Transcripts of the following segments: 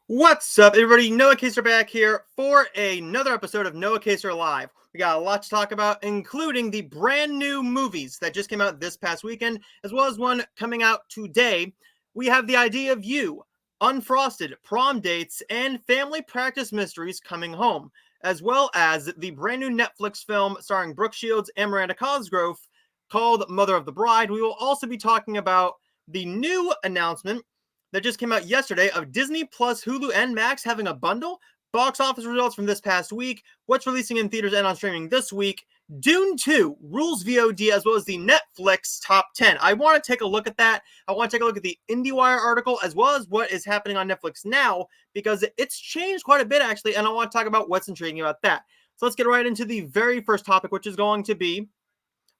What's up, everybody? Noah Kaser back here for another episode of Noah Kaser Live. We got a lot to talk about, including the brand new movies that just came out this past weekend, as well as one coming out today. We have The Idea of You, Unfrosted, Prom Dates, and Family Practice Mysteries coming home, as well as the brand new Netflix film starring Brooke Shields and Miranda Cosgrove called Mother of the Bride. We will also be talking about the new announcement that just came out yesterday of Disney Plus, Hulu, and Max having a bundle, box office results from this past week, what's releasing in theaters and on streaming this week, Dune 2, Rules VOD, as well as the Netflix Top 10. I want to take a look at that. I want to take a look at the IndieWire article, as well as what is happening on Netflix now, because it's changed quite a bit, actually, and I want to talk about what's intriguing about that. So let's get right into the very first topic, which is going to be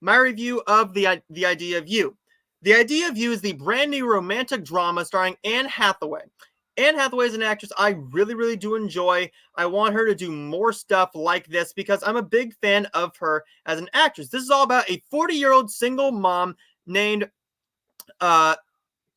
my review of The Idea of You. The Idea of You is the brand new romantic drama starring Anne Hathaway. Anne Hathaway is an actress I really do enjoy. I want her to do more stuff like this because I'm a big fan of her as an actress. This is all about a 40-year-old single mom named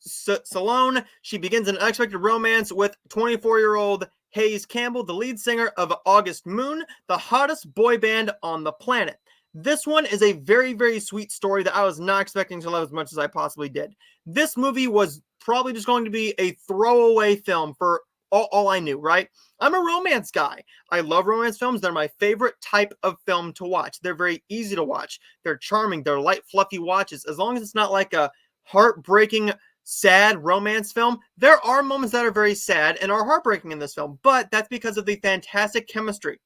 Salone. She begins an unexpected romance with 24-year-old Hayes Campbell, the lead singer of August Moon, the hottest boy band on the planet. This one is a very sweet story that I was not expecting to love as much as I possibly did. This movie was probably just going to be a throwaway film for all I knew, right? I'm a romance guy. I love romance films. They're my favorite type of film to watch. They're very easy to watch. They're charming. They're light, fluffy watches. As long as it's not like a heartbreaking, sad romance film. There are moments that are very sad and are heartbreaking in this film, but that's because of the fantastic chemistry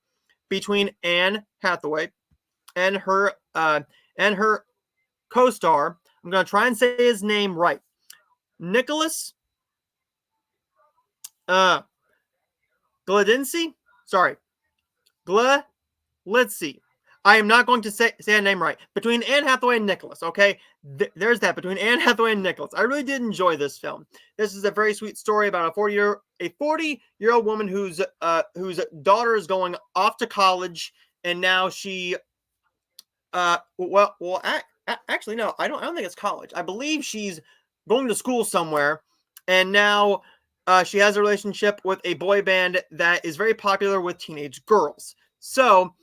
between Anne Hathaway and her co-star. I'm going to try and say his name right. Nicholas Gladinsky? Sorry. Glitzy. I am not going to say a name right. Between Anne Hathaway and Nicholas, okay? There's that. Between Anne Hathaway and Nicholas. I really did enjoy this film. This is a very sweet story about a 40-year-old woman whose daughter is going off to college, and now she actually, no, I don't think it's college. I believe she's going to school somewhere, and now she has a relationship with a boy band that is very popular with teenage girls. So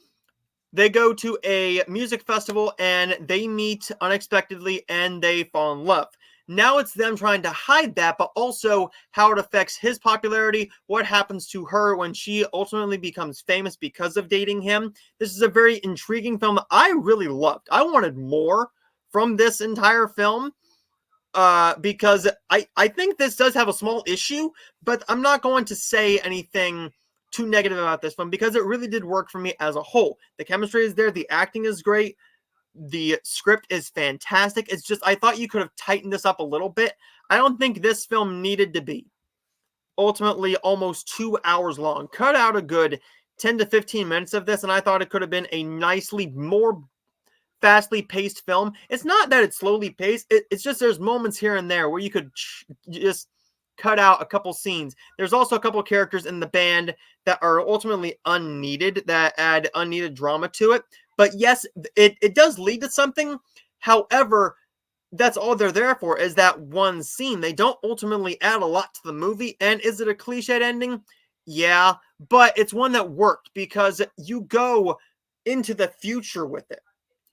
they go to a music festival and they meet unexpectedly and they fall in love. Now it's them trying to hide that, but also how it affects his popularity, what happens to her when she ultimately becomes famous because of dating him. This is a very intriguing film that I really loved. I wanted more from this entire film because I think this does have a small issue, but I'm not going to say anything too negative about this film because it really did work for me as a whole. The chemistry is there, the acting is great, the script is fantastic. It's just I thought you could have tightened this up a little bit. I don't think this film needed to be ultimately almost 2 hours long. Cut out a good 10 to 15 minutes of this, and I thought it could have been a nicely more fastly paced film. It's not that it's slowly paced. It's just there's moments here and there where you could just cut out a couple scenes. There's also a couple characters in the band that are ultimately unneeded, that add unneeded drama to it. But yes, it does lead to something. However, that's all they're there for is that one scene. They don't ultimately add a lot to the movie. And is it a cliched ending? Yeah, but it's one that worked because you go into the future with it.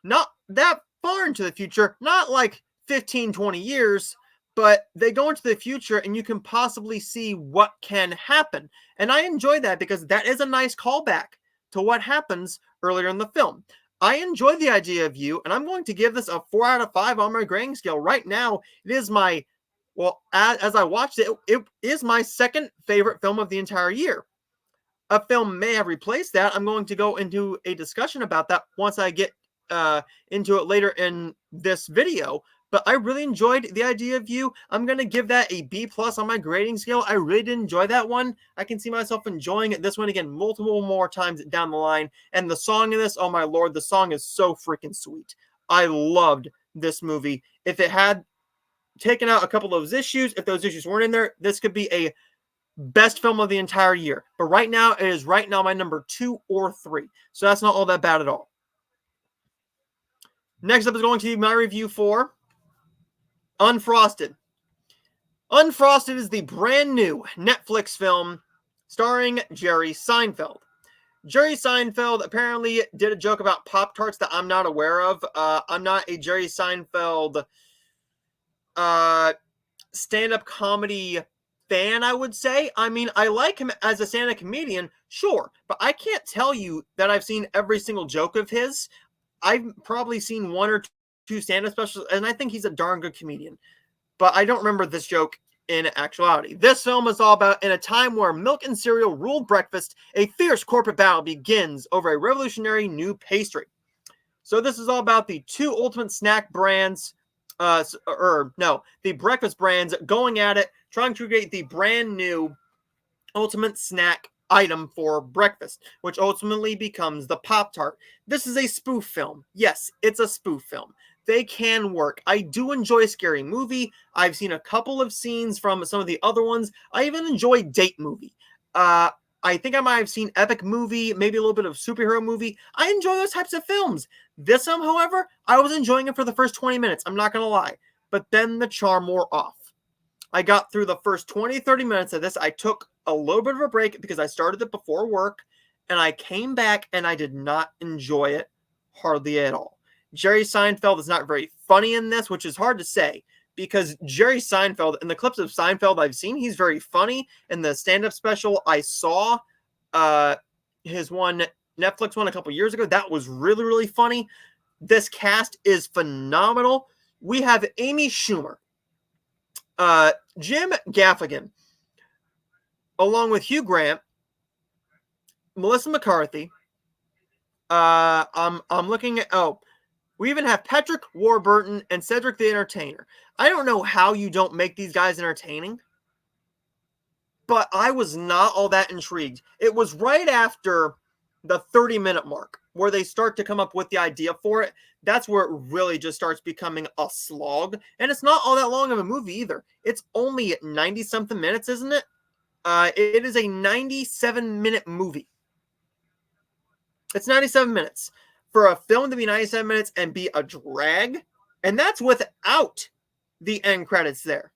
Not that far into the future, not like 15, 20 years, but they go into the future and you can possibly see what can happen. And I enjoy that because that is a nice callback to what happens earlier in the film. I enjoy The Idea of You, and I'm going to give this a 4 out of 5 on my grading scale. Right now, it is my, well, as I watched it, it is my second favorite film of the entire year. A film may have replaced that. I'm going to go into a discussion about that once I get into it later in this video. But I really enjoyed The Idea of You. I'm going to give that a B+ on my grading scale. I really did enjoy that one. I can see myself enjoying this one again multiple more times down the line. And the song in this, oh my lord, the song is so freaking sweet. I loved this movie. If it had taken out a couple of those issues, if those issues weren't in there, this could be a best film of the entire year. But right now, it is right now my number 2 or 3. So that's not all that bad at all. Next up is going to be my review for Unfrosted. Unfrosted is the brand new Netflix film starring Jerry Seinfeld. Jerry Seinfeld apparently did a joke about Pop-Tarts that I'm not aware of. I'm not a Jerry Seinfeld stand-up comedy fan, I would say. I mean, I like him as a stand-up comedian, sure, but I can't tell you that I've seen every single joke of his. I've probably seen one or two stand-up specials, and I think he's a darn good comedian. But I don't remember this joke in actuality. This film is all about in a time where milk and cereal ruled breakfast, a fierce corporate battle begins over a revolutionary new pastry. So this is all about the two ultimate snack brands, the breakfast brands going at it, trying to create the brand new ultimate snack item for breakfast, which ultimately becomes the Pop-Tart. This is a spoof film. Yes, it's a spoof film. They can work. I do enjoy Scary Movie. I've seen a couple of scenes from some of the other ones. I even enjoy Date Movie. I think I might have seen Epic Movie, maybe a little bit of superhero movie. I enjoy those types of films. This film, however, I was enjoying it for the first 20 minutes. I'm not going to lie. But then the charm wore off. I got through the first 20, 30 minutes of this. I took a little bit of a break because I started it before work. And I came back and I did not enjoy it hardly at all. Jerry Seinfeld is not very funny in this, which is hard to say. Because Jerry Seinfeld, in the clips of Seinfeld I've seen, he's very funny. In the stand-up special I saw, his Netflix one a couple years ago, that was really, really funny. This cast is phenomenal. We have Amy Schumer, Jim Gaffigan, along with Hugh Grant, Melissa McCarthy. I'm looking at, we even have Patrick Warburton and Cedric the Entertainer. I don't know how you don't make these guys entertaining, but I was not all that intrigued. It was right after the 30-minute mark where they start to come up with the idea for it. That's where it really just starts becoming a slog. And it's not all that long of a movie either. It's only 90-something minutes, isn't it? It is a 97-minute movie. It's 97 minutes. For a film to be 97 minutes and be a drag, and that's without the end credits there.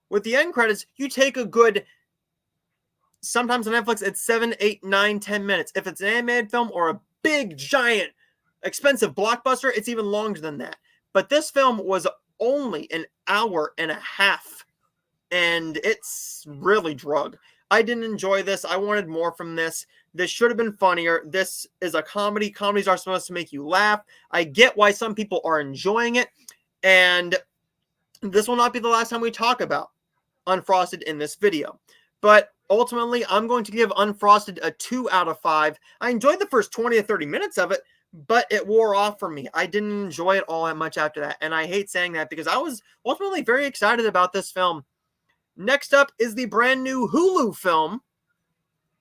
With the end credits, you take a good, sometimes on Netflix, it's 7, 8, 9, 10 minutes. If it's an animated film or a big, giant, expensive blockbuster, it's even longer than that. But this film was only an hour and a half, and it's really drug. I didn't enjoy this. I wanted more from this. This should have been funnier. This is a comedy. Comedies are supposed to make you laugh. I get why some people are enjoying it. And this will not be the last time we talk about Unfrosted in this video. But ultimately, I'm going to give Unfrosted a 2 out of 5. I enjoyed the first 20 to 30 minutes of it, but it wore off for me. I didn't enjoy it all that much after that. And I hate saying that because I was ultimately very excited about this film. Next up is the brand new Hulu film,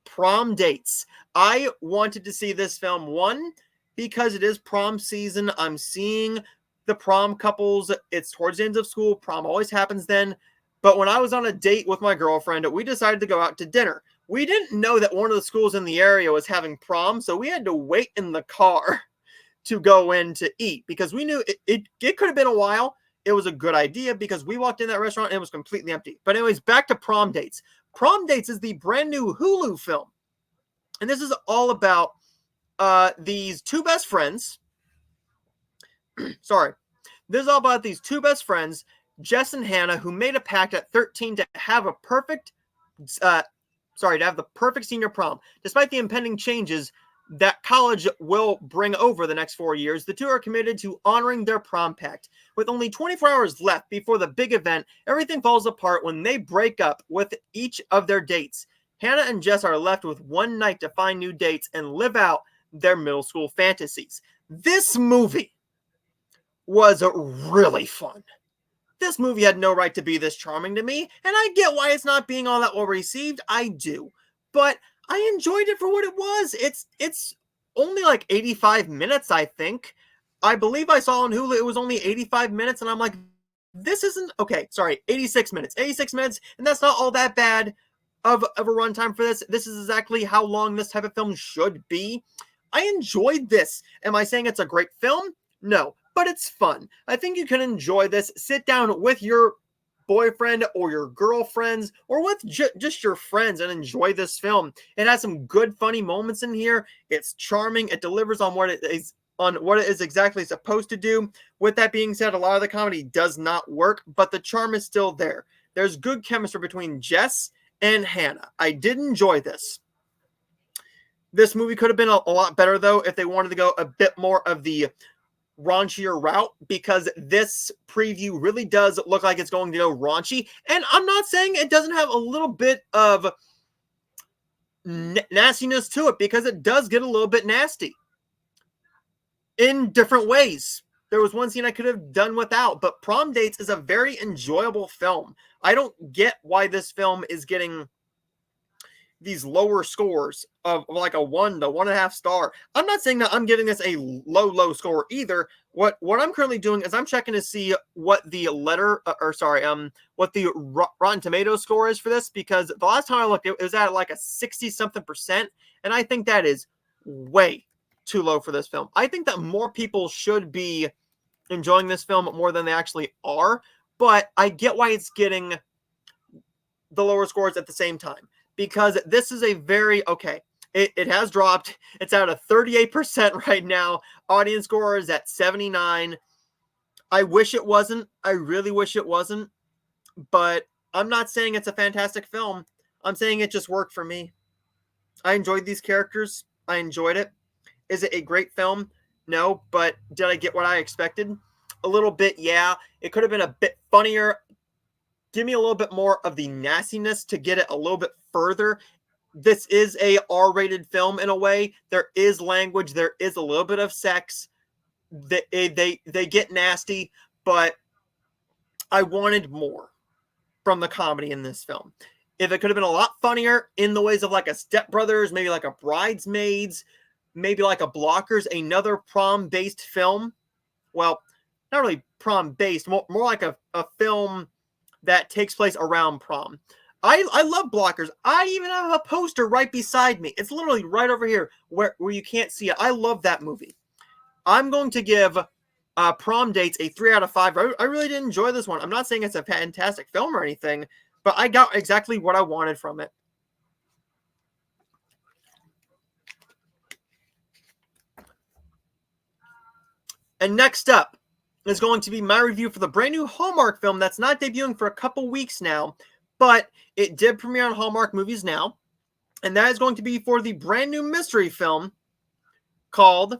Prom Dates. I wanted to see this film, one, because it is prom season. I'm seeing the prom couples. It's towards the end of school. Prom always happens then. But when I was on a date with my girlfriend, we decided to go out to dinner. We didn't know that one of the schools in the area was having prom, so we had to wait in the car to go in to eat because we knew it could have been a while. It was a good idea because we walked in that restaurant and it was completely empty. But anyways, back to Prom Dates. Prom Dates is the brand new Hulu film. And this is all about these two best friends. Sorry. This is all about these two best friends, Jess and Hannah, who made a pact at 13 to have a perfect, to have the perfect senior prom. Despite the impending changes that college will bring over the next 4 years, the two are committed to honoring their prom pact. With only 24 hours left before the big event, everything falls apart when they break up with each of their dates. Hannah and Jess are left with one night to find new dates and live out their middle school fantasies. This movie was really fun. This movie had no right to be this charming to me, and I get why it's not being all that well received. I do. But I enjoyed it for what it was. It's only like 85 minutes, I think. I believe I saw on Hulu it was only 85 minutes, and I'm like, this isn't... Okay, sorry, 86 minutes. 86 minutes, and that's not all that bad of a runtime for this. This is exactly how long this type of film should be. I enjoyed this. Am I saying it's a great film? No, but it's fun. I think you can enjoy this. Sit down with your boyfriend or your girlfriends or with just your friends and enjoy this film. It has some good funny moments in here. It's charming. It delivers on what it is exactly supposed to do. With that being said, a lot of the comedy does not work, but the charm is still there. There's good chemistry between Jess and Hannah. I did enjoy this. This movie could have been a lot better, though, if they wanted to go a bit more of the raunchier route, because this preview really does look like it's going to go raunchy. And I'm not saying it doesn't have a little bit of nastiness to it, because it does get a little bit nasty in different ways. There was one scene I could have done without, but Prom Dates is a very enjoyable film. I don't get why this film is getting these lower scores of like a 1 to 1.5 star. I'm not saying that I'm giving this a low score either. What I'm currently doing is I'm checking to see what the what the Rotten Tomatoes score is for this, because the last time I looked, it was at like a 60-something%, and I think that is way too low for this film. I think that more people should be enjoying this film more than they actually are, but I get why it's getting the lower scores at the same time, because this is a very, okay, it has dropped. It's at a 38% right now. Audience score is at 79. I wish it wasn't. I really wish it wasn't. But I'm not saying it's a fantastic film. I'm saying it just worked for me. I enjoyed these characters. I enjoyed it. Is it a great film? No, but did I get what I expected? A little bit, yeah. It could have been a bit funnier. Give me a little bit more of the nastiness to get it a little bit further. This is a R-rated film in a way. There is language. There is a little bit of sex. They get nasty, but I wanted more from the comedy in this film. If it could have been a lot funnier in the ways of like a Step Brothers, maybe like a Bridesmaids, maybe like a Blockers, another prom-based film. Well, not really prom-based, more like a film that takes place around prom. I love Blockers. I even have a poster right beside me. It's literally right over here where you can't see it. I love that movie. I'm going to give Prom Dates a 3 out of 5. I really did enjoy this one. I'm not saying it's a fantastic film or anything, but I got exactly what I wanted from it. And next up is going to be my review for the brand new Hallmark film that's not debuting for a couple weeks now, but it did premiere on Hallmark Movies Now, and that is going to be for the brand new mystery film called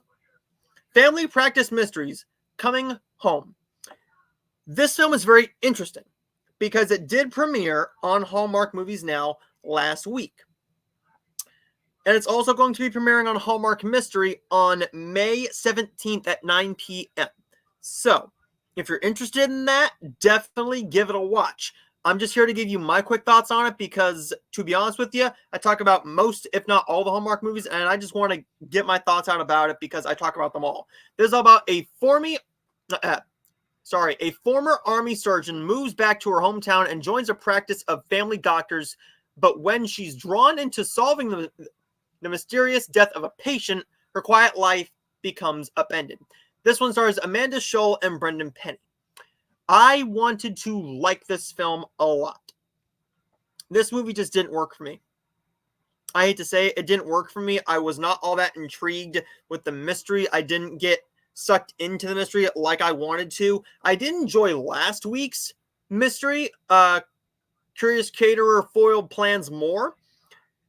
Family Practice Mysteries Coming Home. This film is very interesting because it did premiere on Hallmark Movies Now last week. And it's also going to be premiering on Hallmark Mystery on May 17th at 9 p.m. So, if you're interested in that, definitely give it a watch. I'm just here to give you my quick thoughts on it because, to be honest with you, I talk about most, if not all, the Hallmark movies, and I just want to get my thoughts out about it because I talk about them all. This is all about a former Army surgeon moves back to her hometown and joins a practice of family doctors, but when she's drawn into solving the mysterious death of a patient, her quiet life becomes upended. This one stars Amanda Scholl and Brendan Penny. I wanted to like this film a lot. This movie just didn't work for me. I hate to say it didn't work for me. I was not all that intrigued with the mystery. I didn't get sucked into the mystery like I wanted to. I did enjoy last week's mystery, Curious Caterer Foiled Plans more.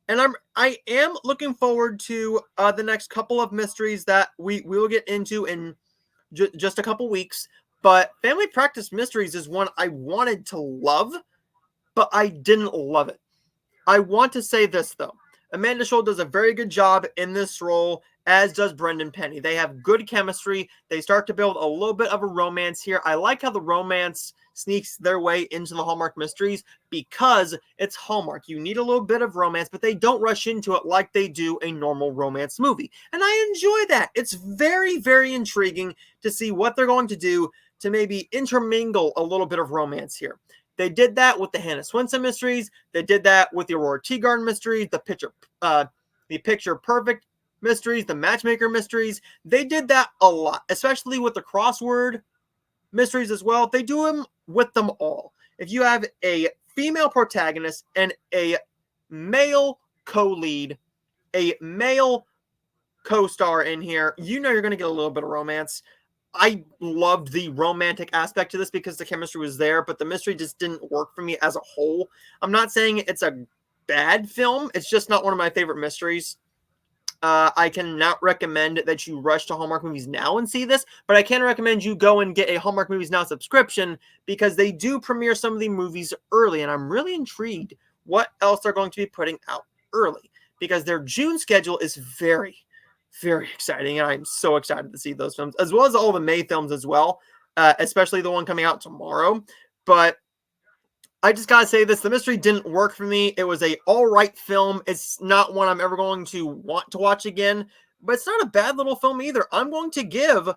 And I am looking forward to the next couple of mysteries that we will get into in just a couple weeks. But Family Practice Mysteries is one I wanted to love, but I didn't love it. I want to say this, though. Amanda Scholl does a very good job in this role, as does Brendan Penny. They have good chemistry. They start to build a little bit of a romance here. I like how the romance sneaks their way into the Hallmark Mysteries because it's Hallmark. You need a little bit of romance, but they don't rush into it like they do a normal romance movie. And I enjoy that. It's very, very intriguing to see what they're going to do to maybe intermingle a little bit of romance here. They did that with the Hannah Swenson mysteries. They did that with the Aurora Teagarden mysteries, the Picture Perfect mysteries, the Matchmaker mysteries. They did that a lot, especially with the crossword mysteries as well. They do them with them all. If you have a female protagonist and a male co-lead, a male co-star in here, you know you're going to get a little bit of romance. I loved the romantic aspect to this because the chemistry was there, but the mystery just didn't work for me as a whole. I'm not saying it's a bad film. It's just not one of my favorite mysteries. I cannot recommend that you rush to Hallmark Movies Now and see this, but I can recommend you go and get a Hallmark Movies Now subscription because they do premiere some of the movies early, and I'm really intrigued what else they're going to be putting out early because their June schedule is very, very exciting, and I'm so excited to see those films, as well as all the May films as well, especially the one coming out tomorrow. But I just gotta say this, the mystery didn't work for me. It was a alright film. It's not one I'm ever going to want to watch again, but it's not a bad little film either. I'm going to give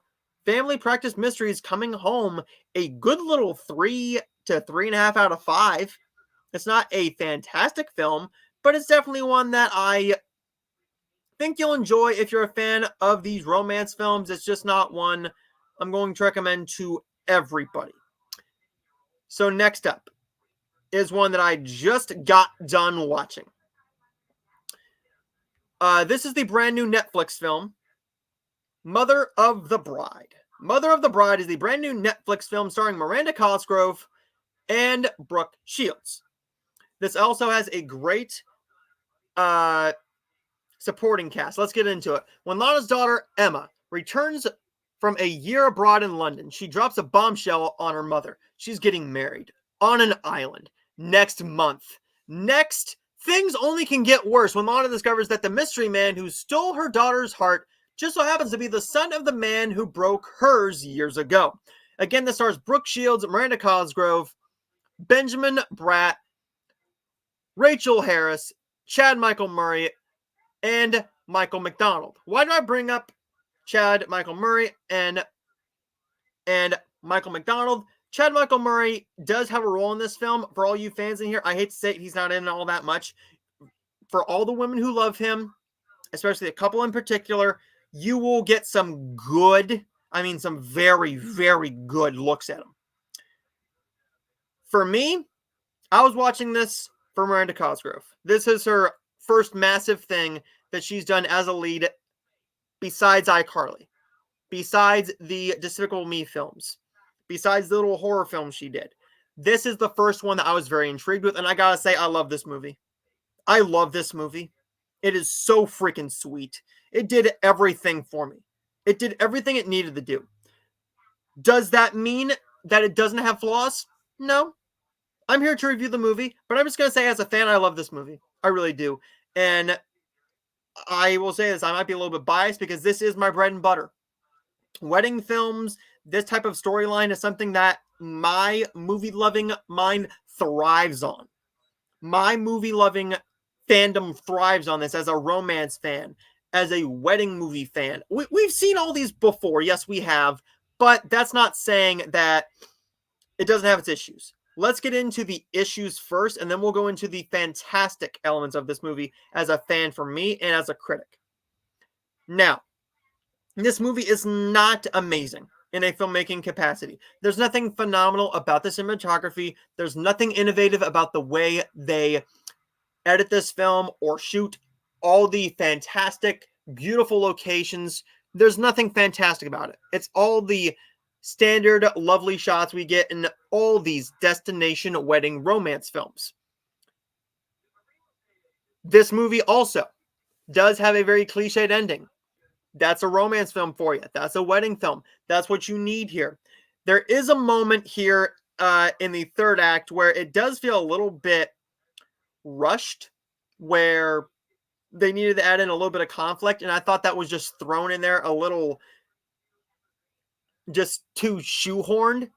Family Practice Mysteries Coming Home a good little 3 to 3.5 out of 5. It's not a fantastic film, but it's definitely one that I think you'll enjoy if you're a fan of these romance films. It's just not one I'm going to recommend to everybody. So next up is one that I just got done watching. This is the brand new Netflix film, Mother of the Bride. Mother of the Bride is the brand new Netflix film starring Miranda Cosgrove and Brooke Shields. This also has a great supporting cast. Let's get into it. When Lana's daughter, Emma, returns from a year abroad in London, she drops a bombshell on her mother. She's getting married on an island next month. Next, things only can get worse when Lana discovers that the mystery man who stole her daughter's heart just so happens to be the son of the man who broke hers years ago. Again, this stars Brooke Shields, Miranda Cosgrove, Benjamin Bratt, Rachel Harris, Chad Michael Murray, and Michael McDonald. Why do I bring up Chad Michael Murray and Michael McDonald? Chad Michael Murray does have a role in this film. For all you fans in here, I hate to say it, he's not in all that much. For all the women who love him, especially a couple in particular, you will get some good, some very, very good looks at him. For me, I was watching this for Miranda Cosgrove. This is her first massive thing that she's done as a lead besides iCarly, besides the Despicable Me films, besides the little horror films she did. This is the first one that I was very intrigued with, and I gotta say, I love this movie. I love this movie. It is so freaking sweet. It did everything for me. It did everything it needed to do. Does that mean that it doesn't have flaws? No. I'm here to review the movie, but I'm just going to say as a fan, I love this movie. I really do. And I will say this, I might be a little bit biased because this is my bread and butter. Wedding films, this type of storyline is something that my movie-loving mind thrives on. My movie-loving fandom thrives on this as a romance fan, as a wedding movie fan. We've seen all these before. Yes, we have. But that's not saying that it doesn't have its issues. Let's get into the issues first, and then we'll go into the fantastic elements of this movie as a fan for me and as a critic. Now, this movie is not amazing in a filmmaking capacity. There's nothing phenomenal about the cinematography. There's nothing innovative about the way they edit this film or shoot all the fantastic, beautiful locations. There's nothing fantastic about it. It's all the standard lovely shots we get in all these destination wedding romance films. This movie also does have a very cliched ending. That's a romance film for you. That's a wedding film. That's what you need here. There is a moment here in the third act where it does feel a little bit rushed, where they needed to add in a little bit of conflict, and I thought that was just thrown in there a little just too shoehorned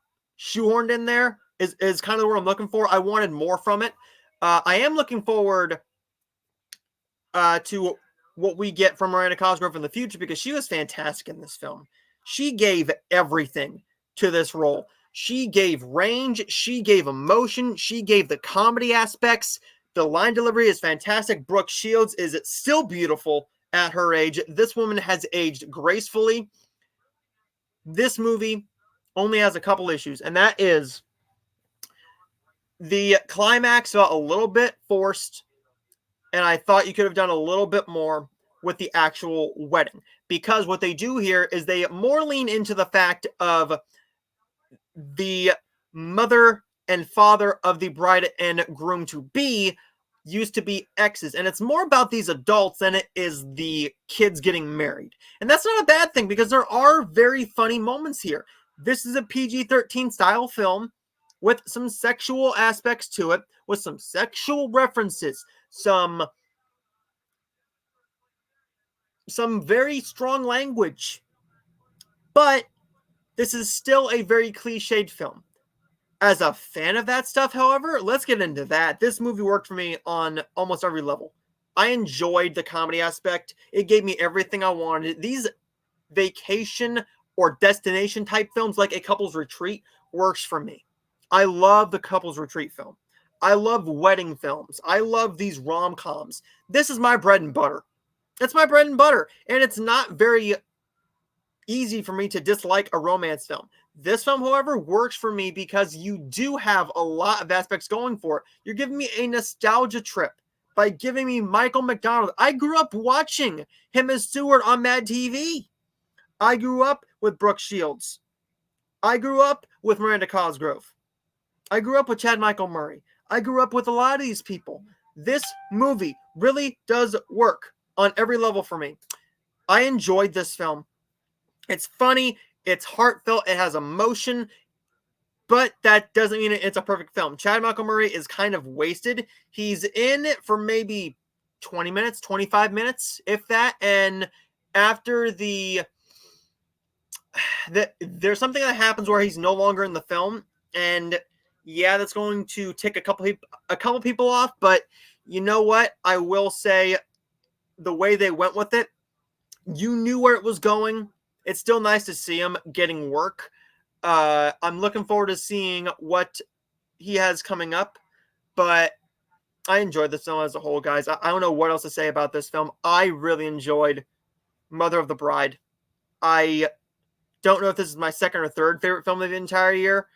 in there is kind of what I'm looking for. I wanted more from it. I am looking forward to what we get from Miranda Cosgrove in the future because she was fantastic in this film. She gave everything to this role. She gave range. She gave emotion. She gave the comedy aspects. The line delivery is fantastic. Brooke Shields is still beautiful at her age. This woman has aged gracefully. This movie only has a couple issues, and that is The climax felt a little bit forced, and I thought you could have done a little bit more with the actual wedding. Because what they do here is they more lean into the fact of the mother and father of the bride and groom to be used to be exes, and it's more about these adults than it is the kids getting married. And that's not a bad thing, because there are very funny moments here. This is a PG-13 style film with some sexual aspects to it, with some sexual references, some very strong language, but this is still a very cliched film. As a fan of that stuff, however, let's get into that. This movie worked for me on almost every level. I enjoyed the comedy aspect. It gave me everything I wanted. These vacation or destination type films like A Couple's Retreat works for me. I love the Couple's Retreat film. I love wedding films. I love these rom-coms. This is my bread and butter. It's my bread and butter. And it's not very easy for me to dislike a romance film. This film, however, works for me because you do have a lot of aspects going for it. You're giving me a nostalgia trip by giving me Michael McDonald. I grew up watching him as Stewart on Mad TV. I grew up with Brooke Shields. I grew up with Miranda Cosgrove. I grew up with Chad Michael Murray. I grew up with a lot of these people. This movie really does work on every level for me. I enjoyed this film. It's funny, it's heartfelt, it has emotion, but that doesn't mean it's a perfect film. Chad Michael Murray is kind of wasted. He's in it for maybe 20 minutes, 25 minutes, if that, and after there's something that happens where he's no longer in the film, and yeah, that's going to tick a couple people off, but you know what? I will say the way they went with it, you knew where it was going. It's still nice to see him getting work. I'm looking forward to seeing what he has coming up, but I enjoyed this film as a whole, guys. I don't know what else to say about this film. I really enjoyed Mother of the Bride. I don't know if this is my second or third favorite film of the entire year,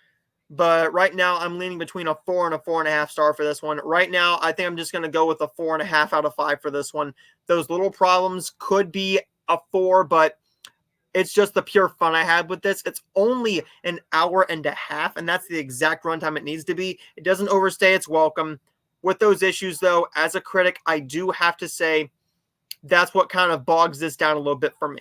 but right now I'm leaning between a 4 and a 4.5 star for this one. Right now, I think I'm just going to go with a 4.5 out of 5 for this one. Those little problems could be a 4, but it's just the pure fun I had with this. It's only an hour and a half, and that's the exact runtime it needs to be. It doesn't overstay its welcome. With those issues, though, as a critic, I do have to say that's what kind of bogs this down a little bit for me.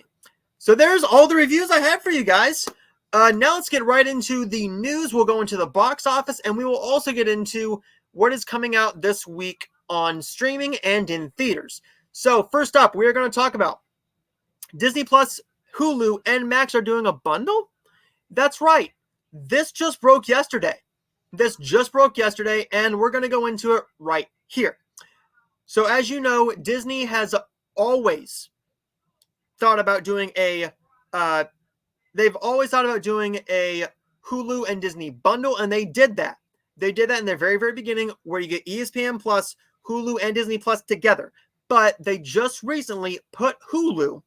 So there's all the reviews I have for you guys. Now let's get right into the news. We'll go into the box office, and we will also get into what is coming out this week on streaming and in theaters. So first up, we are going to talk about Disney Plus, Hulu, and Max are doing a bundle? That's right. This just broke yesterday. And we're going to go into it right here. So as you know, Disney has always thought about doing they've always thought about doing a Hulu and Disney bundle, and they did that. They did that in their very, very beginning, where you get ESPN Plus, Hulu, and Disney Plus together. But they just recently put Hulu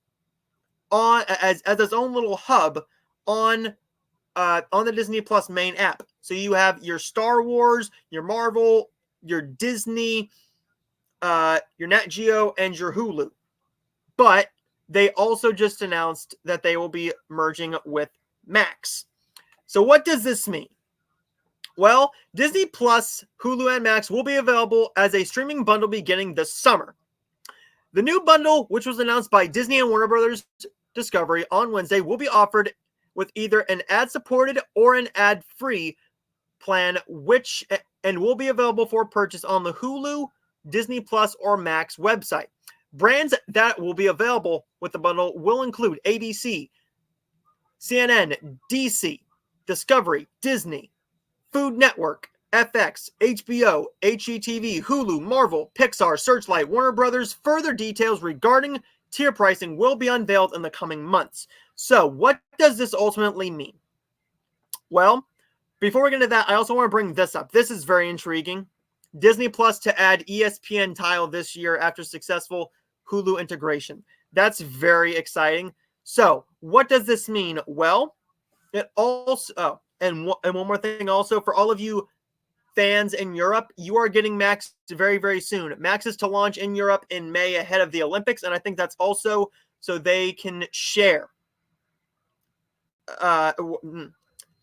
on as its own little hub on the Disney Plus main app. So you have your Star Wars, your Marvel, your Disney, your Nat Geo, and your Hulu. But they also just announced that they will be merging with Max. So what does this mean? Well, Disney Plus, Hulu, and Max will be available as a streaming bundle beginning this summer. The new bundle, which was announced by Disney and Warner Brothers Discovery on Wednesday, will be offered with either an ad-supported or an ad-free plan, and will be available for purchase on the Hulu, Disney Plus, or Max website. Brands that will be available with the bundle will include ABC, CNN, DC, Discovery, Disney, Food Network, FX, HBO, HGTV, Hulu, Marvel, Pixar, Searchlight, Warner Brothers. Further details regarding tier pricing will be unveiled in the coming months. So, what does this ultimately mean? Well, before we get into that, I also want to bring this up. This is very intriguing. Disney Plus to add ESPN tile this year after successful Hulu integration. That's very exciting. So, what does this mean? Well, it also, and one more thing also, for all of you fans in Europe, you are getting Max very, very soon. Max is to launch in Europe in May ahead of the Olympics, and I think that's also so they can share.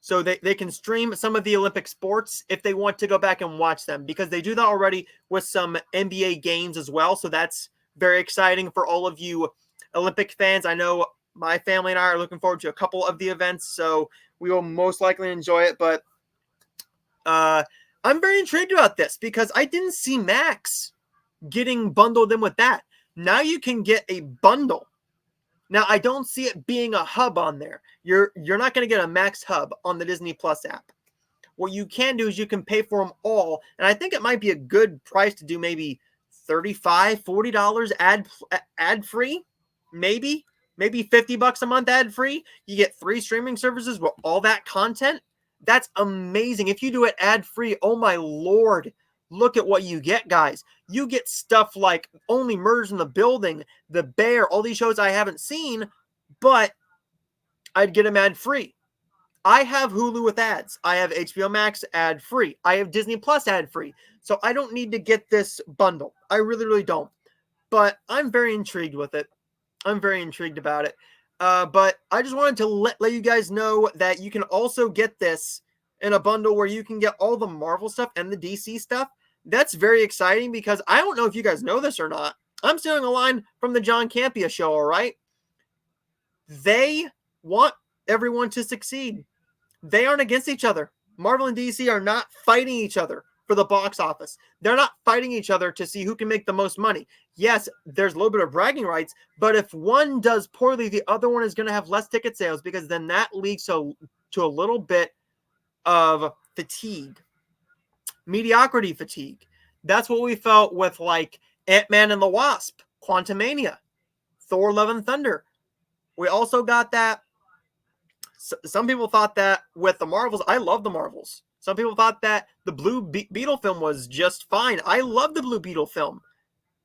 So they can stream some of the Olympic sports if they want to go back and watch them, because they do that already with some NBA games as well. So that's very exciting for all of you Olympic fans. I know my family and I are looking forward to a couple of the events, so we will most likely enjoy it. But I'm very intrigued about this because I didn't see Max getting bundled in with that. Now you can get a bundle. Now, I don't see it being a hub on there. You're not going to get a Max hub on the Disney Plus app. What you can do is you can pay for them all, and I think it might be a good price to do maybe $35, $40 ad free, maybe $50 a month ad free. You get 3 streaming services with all that content. That's amazing. If you do it ad free, oh my Lord. Look at what you get, guys. You get stuff like Only Murders in the Building, The Bear, all these shows I haven't seen, but I'd get them ad-free. I have Hulu with ads. I have HBO Max ad-free. I have Disney Plus ad-free. So I don't need to get this bundle. I really, really don't. But I'm very intrigued with it. I'm very intrigued about it. But I just wanted to let you guys know that you can also get this in a bundle where you can get all the Marvel stuff and the DC stuff. That's very exciting because I don't know if you guys know this or not. I'm stealing a line from the John Campea show, all right? They want everyone to succeed. They aren't against each other. Marvel and DC are not fighting each other for the box office. They're not fighting each other to see who can make the most money. Yes, there's a little bit of bragging rights, but if one does poorly, the other one is going to have less ticket sales because then that leads to a little bit of fatigue. Mediocrity fatigue. That's what we felt with like Ant-Man and the Wasp, Quantumania, Thor Love and Thunder. We also got that. Some people thought that with the Marvels. I love the Marvels. Some people thought that the Blue Beetle film was just fine. I love the Blue Beetle film.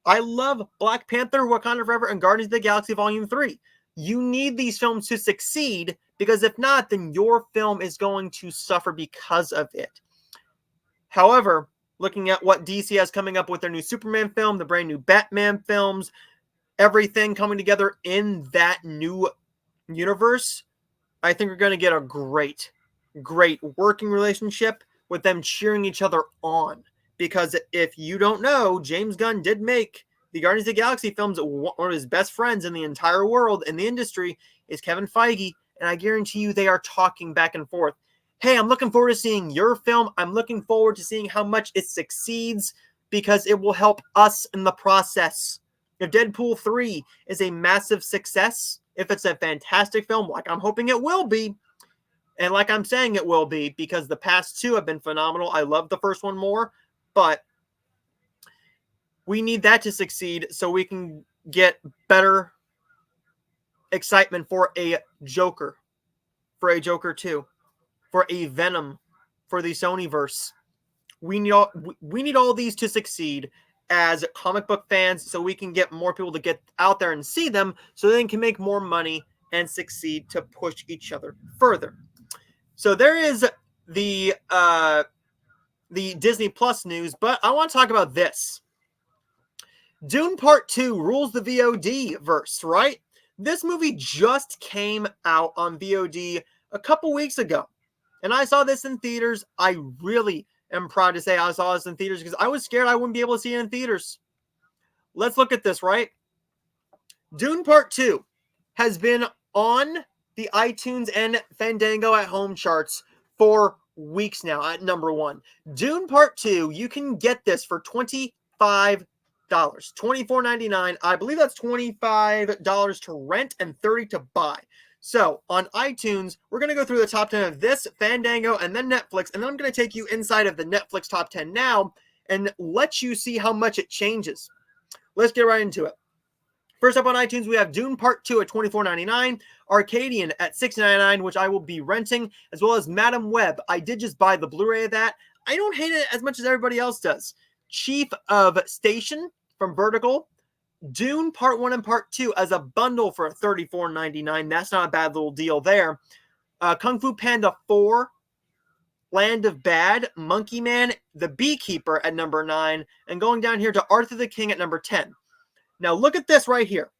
I love Black Panther, Wakanda Forever, and Guardians of the Galaxy Volume 3. You need these films to succeed because if not, then your film is going to suffer because of it. However, looking at what DC has coming up with their new Superman film, the brand new Batman films, everything coming together in that new universe, I think we're going to get a great working relationship with them cheering each other on. Because if you don't know, James Gunn did make the Guardians of the Galaxy films. One of his best friends in the entire world, in the industry, is Kevin Feige. And I guarantee you they are talking back and forth. Hey, I'm looking forward to seeing your film. I'm looking forward to seeing how much it succeeds because it will help us in the process. If Deadpool 3 is a massive success, if it's a fantastic film, like I'm hoping it will be, and like I'm saying it will be, because the past 2 have been phenomenal. I love the first one more, but we need that to succeed so we can get better excitement for a Joker 2, for a Venom, for the Sonyverse. We need all these to succeed as comic book fans so we can get more people to get out there and see them so they can make more money and succeed to push each other further. So there is the Disney Plus news, but I want to talk about this. Dune Part 2 rules the VOD verse, right? This movie just came out on VOD a couple weeks ago, and I saw this in theaters. I really am proud to say I saw this in theaters because I was scared I wouldn't be able to see it in theaters. Let's look at this, right? Dune Part 2 has been on the iTunes and Fandango at Home charts for weeks now at number 1. Dune Part 2, you can get this for $25, $24.99. I believe that's $25 to rent and $30 to buy. So on iTunes, we're going to go through the top 10 of this, Fandango, and then Netflix, and then I'm going to take you inside of the Netflix top 10 now and let you see how much it changes. Let's get right into it. First up on iTunes, we have Dune Part 2 at $24.99, Arcadian at $6.99, which I will be renting, as well as Madam Web. I did just buy the Blu-ray of that. I don't hate it as much as everybody else does. Chief of Station from Vertical, Dune Part 1 and Part 2 as a bundle for $34.99. That's not a bad little deal there. Kung Fu Panda 4 Land of Bad, Monkey Man, The Beekeeper at number 9, and going down here to Arthur the King at number 10. Now look at this right here.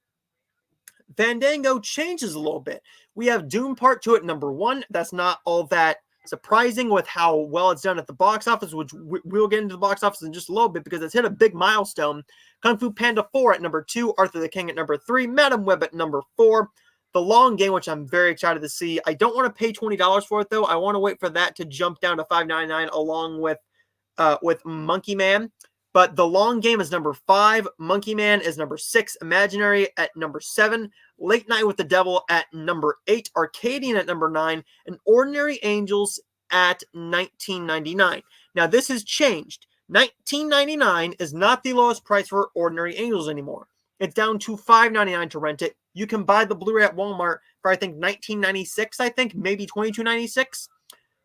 Fandango changes a little bit. We have Dune Part 2 at number 1. That's not all that surprising with how well it's done at the box office, which we'll get into the box office in just a little bit because it's hit a big milestone. Kung Fu Panda 4 at number 2. Arthur the King at number 3. Madam Web at number 4. The Long Game, which I'm very excited to see. I don't want to pay $20 for it, though. I want to wait for that to jump down to $5.99 along with Monkey Man. But The Long Game is number 5. Monkey Man is number 6. Imaginary at number 7. Late Night with the Devil at number 8. Arcadian at number 9. And Ordinary Angels at $19.99. Now, this has changed. $19.99 is not the lowest price for Ordinary Angels anymore. It's down to $5.99 to rent it. You can buy the Blu-ray at Walmart for, I think, $19.96, I think, maybe $22.96.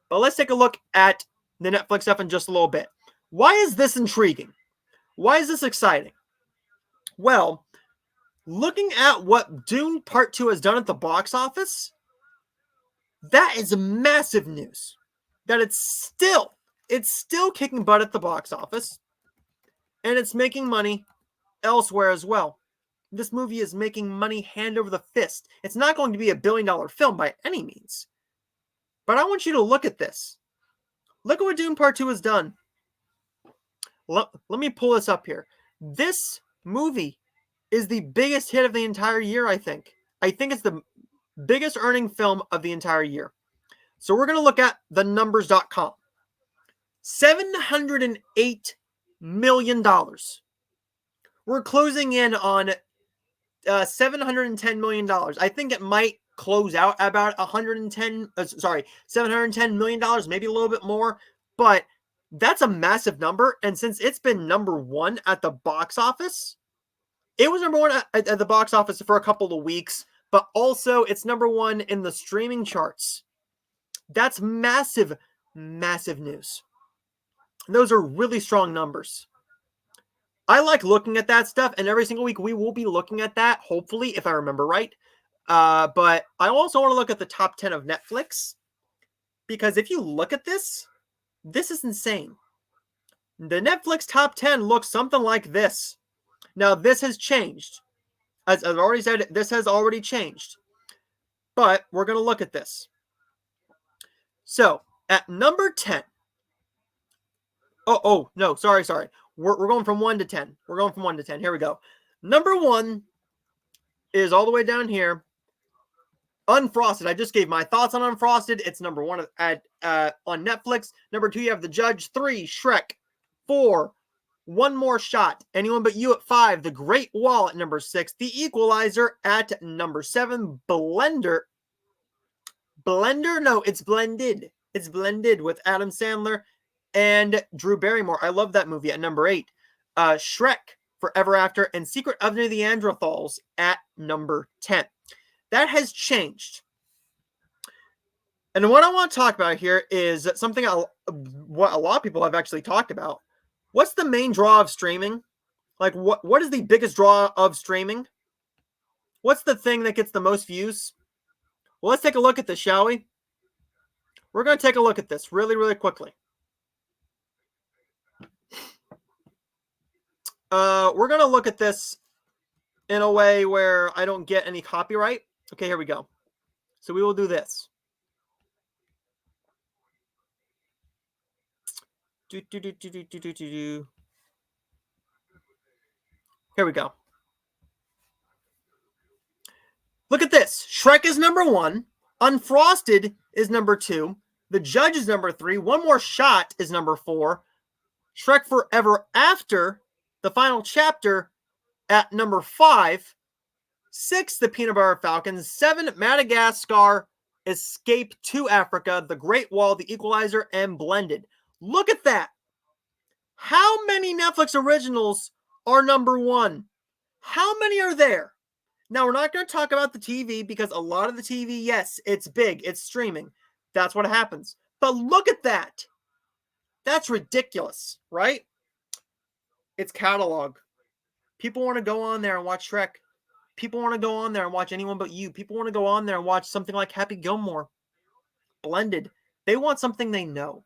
But let's take a look at the Netflix stuff in just a little bit. Why is this intriguing? Why is this exciting? Well, looking at what Dune Part 2 has done at the box office, that is massive news. That it's still kicking butt at the box office, and it's making money elsewhere as well. This movie is making money hand over the fist. It's not going to be a billion-dollar film by any means. But I want you to look at this. Look at what Dune Part 2 has done. Let me pull this up here. This movie is the biggest hit of the entire year, I think. I think it's the biggest earning film of the entire year. So we're going to look at the numbers.com. $708 million. We're closing in on $710 million. I think it might close out about $710 million, maybe a little bit more, but that's a massive number. And since it's been number 1 at the box office, it was number 1 at the box office for a couple of weeks, but also it's number 1 in the streaming charts. That's massive, massive news. Those are really strong numbers. I like looking at that stuff, and every single week we will be looking at that, hopefully, if I remember right. But I also want to look at the top 10 of Netflix, because if you look at this is insane. The Netflix top 10 looks something like this. Now, this has changed. As I've already said, this has already changed. But we're going to look at this. So, at number 10. Oh, no, sorry. We're going from 1 to 10. We're going from 1 to 10. Here we go. Number 1 is all the way down here. Unfrosted. I just gave my thoughts on Unfrosted. It's number 1 on Netflix. Number 2, you have The Judge. 3, Shrek. 4, One More Shot. Anyone But You at 5. The Great Wall at number 6. The Equalizer at number 7. Blender. No, it's Blended. It's Blended with Adam Sandler and Drew Barrymore. I love that movie at number 8. Shrek Forever After and Secret of the Neanderthals at number 10. That has changed. And what I want to talk about here is something what a lot of people have actually talked about. What's the main draw of streaming? Like, what is the biggest draw of streaming? What's the thing that gets the most views? Well, let's take a look at this, shall we? We're going to take a look at this really, really quickly. We're going to look at this in a way where I don't get any copyright. Okay, here we go. So we will do this. Here we go. Look at this. Shrek is number 1. Unfrosted is number 2. The Judge is number 3. One More Shot is number 4. Shrek Forever After, the final chapter, at number 5. 6, The Peanut Butter Falcon. 7, Madagascar, Escape to Africa, The Great Wall, The Equalizer, and Blended. Look at that. How many Netflix originals are number 1? How many are there? Now, we're not going to talk about the TV because a lot of the TV, yes, it's big. It's streaming. That's what happens. But look at that. That's ridiculous, right? It's catalog. People want to go on there and watch Shrek. People want to go on there and watch Anyone But You. People want to go on there and watch something like Happy Gilmore. Blended. They want something they know.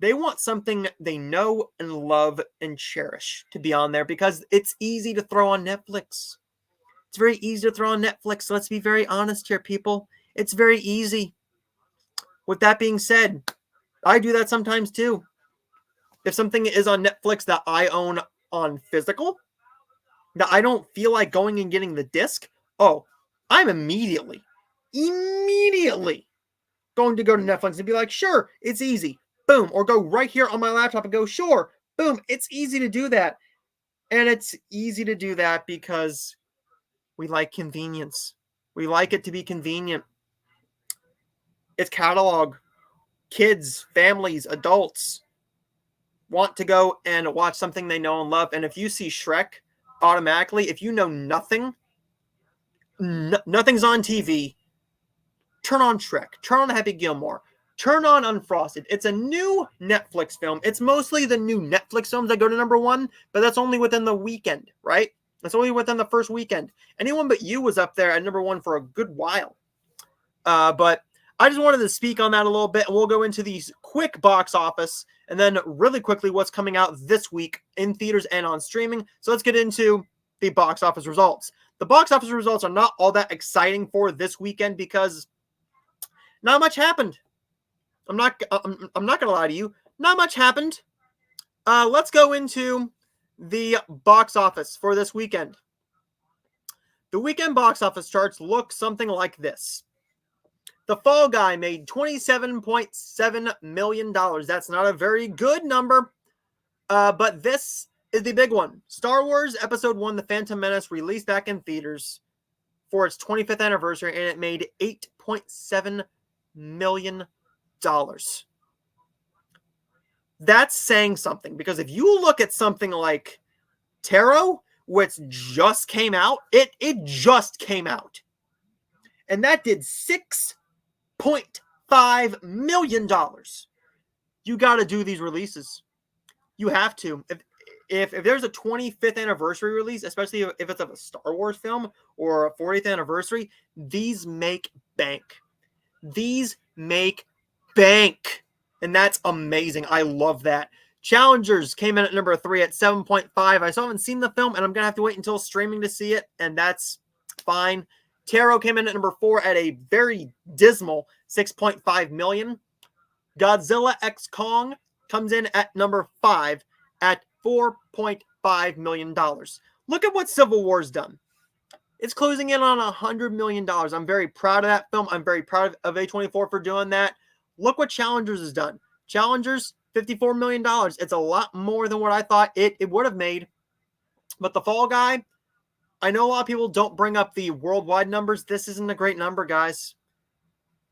They want something they know and love and cherish to be on there because it's easy to throw on Netflix. It's very easy to throw on Netflix. Let's be very honest here, people. It's very easy. With that being said, I do that sometimes too. If something is on Netflix that I own on physical, that I don't feel like going and getting the disc, oh, I'm immediately going to go to Netflix and be like, sure, it's easy. Boom. Or go right here on my laptop and go, sure, boom. It's easy to do that. And it's easy to do that because we like convenience. We like it to be convenient. It's catalog. Kids, families, adults want to go and watch something they know and love. And if you see Shrek, automatically, if you know nothing, nothing's on TV, turn on Shrek, turn on Happy Gilmore, turn on Unfrosted. It's a new Netflix film. It's mostly the new Netflix films that go to number one, but that's only within the weekend, right? That's only within the first weekend. Anyone But You was up there at number one for a good while. But I just wanted to speak on that a little bit, and we'll go into these quick box office, and then really quickly what's coming out this week in theaters and on streaming. So let's get into the box office results. The box office results are not all that exciting for this weekend because not much happened. I'm not gonna lie to you. Not much happened. Let's go into the box office for this weekend. The weekend box office charts look something like this. The Fall Guy made $27.7 million. That's not a very good number, but this is the big one. Star Wars Episode 1, The Phantom Menace, released back in theaters for its 25th anniversary, and it made $8.7 million. That's saying something, because if you look at something like Tarot, which just came out, it just came out, and that did $6.5 million. You got to do these releases. You have to. If there's a 25th anniversary release, especially if it's of a Star Wars film or a 40th anniversary, these make bank. These make bank. And that's amazing. I love that. Challengers came in at number 3 at 7.5. I still haven't seen the film, and I'm going to have to wait until streaming to see it, and that's fine. Tarot came in at number 4 at a very dismal 6.5 million. Godzilla x Kong comes in at number 5 at $4.5 million. Look at what Civil War's done. It's closing in on $100 million. I'm very proud of that film. I'm very proud of A24 for doing that. Look what Challengers has done. Challengers, $54 million. It's a lot more than what I thought it would have made. But The Fall Guy, I know a lot of people don't bring up the worldwide numbers. This isn't a great number, guys.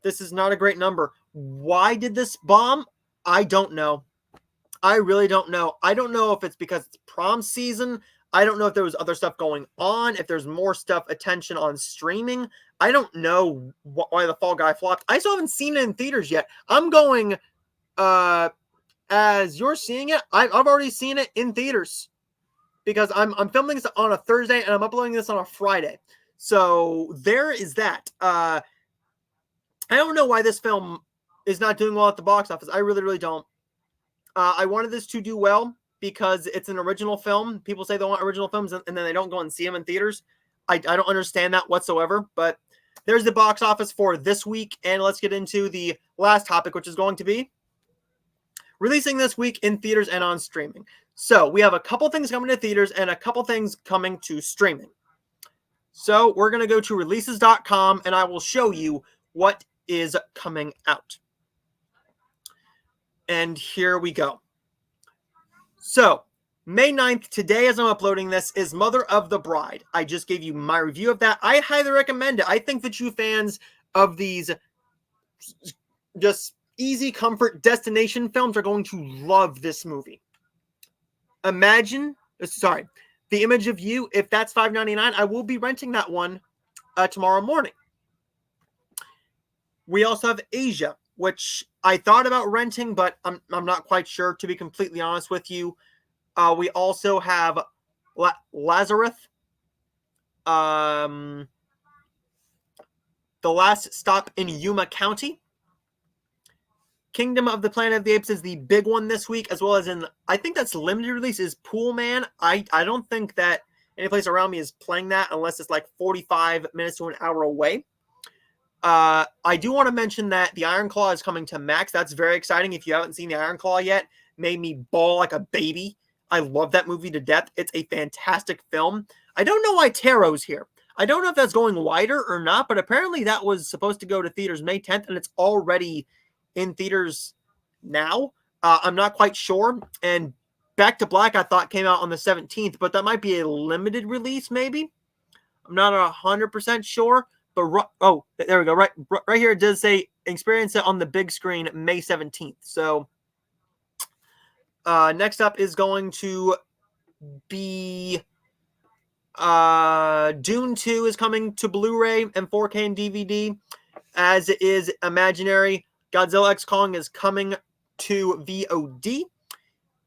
This is not a great number. Why did this bomb? I don't know. I really don't know. I don't know if it's because it's prom season. I don't know if there was other stuff going on, if there's more stuff, attention on streaming. I don't know why The Fall Guy flopped. I still haven't seen it in theaters yet. I'm going, as you're seeing it, I've already seen it in theaters because I'm filming this on a Thursday and I'm uploading this on a Friday. So there is that. I don't know why this film is not doing well at the box office. I really, really don't. I wanted this to do well because it's an original film. People say they want original films and then they don't go and see them in theaters. I don't understand that whatsoever, but there's the box office for this week. And let's get into the last topic, which is going to be releasing this week in theaters and on streaming. So we have a couple things coming to theaters and a couple things coming to streaming. So we're going to go to releases.com and I will show you what is coming out. And here we go. So, May 9th, today as I'm uploading this, is Mother of the Bride. I just gave you my review of that. I highly recommend it. I think that you fans of these just easy comfort destination films are going to love this movie. The Image of You, if that's $5.99, I will be renting that one tomorrow morning. We also have Asia, which I thought about renting, but I'm not quite sure, to be completely honest with you. We also have Lazarus, The Last Stop in Yuma County, Kingdom of the Planet of the Apes is the big one this week, as well as I think that's limited release, is Pool Man. I don't think that any place around me is playing that unless it's like 45 minutes to an hour away. I do want to mention that the Iron Claw is coming to Max. That's very exciting. If you haven't seen the Iron Claw yet, made me bawl like a baby. I love that movie to death. It's a fantastic film. I don't know why Taro's here. I don't know if that's going wider or not, but apparently that was supposed to go to theaters May 10th, and it's already in theaters now. I'm not quite sure. And Back to Black, I thought, came out on the 17th, but that might be a limited release, maybe. I'm not 100% sure. But oh, there we go. Right here, it does say experience it on the big screen May 17th. So next up is going to be Dune 2 is coming to Blu-ray and 4K and DVD, as is Imaginary. Godzilla X Kong is coming to VOD.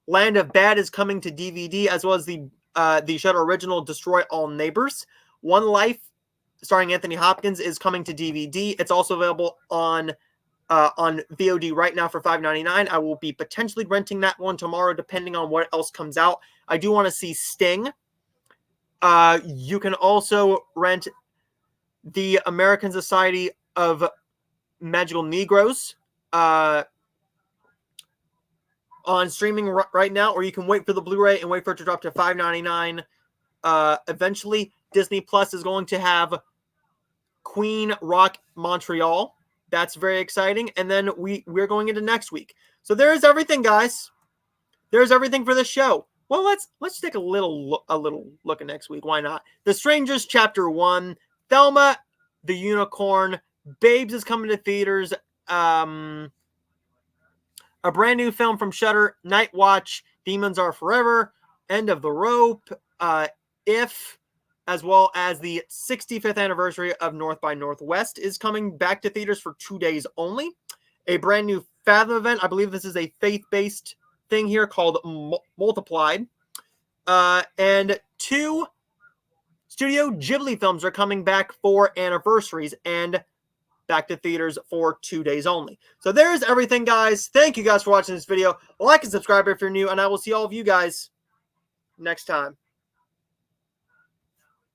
Land of Bad is coming to DVD, as well as the Shudder original Destroy All Neighbors. One Life, starring Anthony Hopkins, is coming to DVD. It's also available on VOD right now for $5.99. I will be potentially renting that one tomorrow, depending on what else comes out. I do want to see Sting. You can also rent the American Society of Magical Negroes on streaming right now, or you can wait for the Blu-ray and wait for it to drop to $5.99. Eventually, Disney Plus is going to have Queen Rock Montreal. That's very exciting. And then we're going into next week. So there's everything, guys. There's everything for this show. Well, let's take a little look at next week. Why not? The Strangers Chapter 1, Thelma the Unicorn, Babes is coming to theaters. A brand new film from Shudder, Night Watch, Demons Are Forever, End of the Rope, If, as well as the 65th anniversary of North by Northwest is coming back to theaters for 2 days only. A brand new Fathom event. I believe this is a faith-based thing here called Multiplied. And 2 Studio Ghibli films are coming back for anniversaries and back to theaters for 2 days only. So there's everything, guys. Thank you guys for watching this video. Like and subscribe if you're new, and I will see all of you guys next time.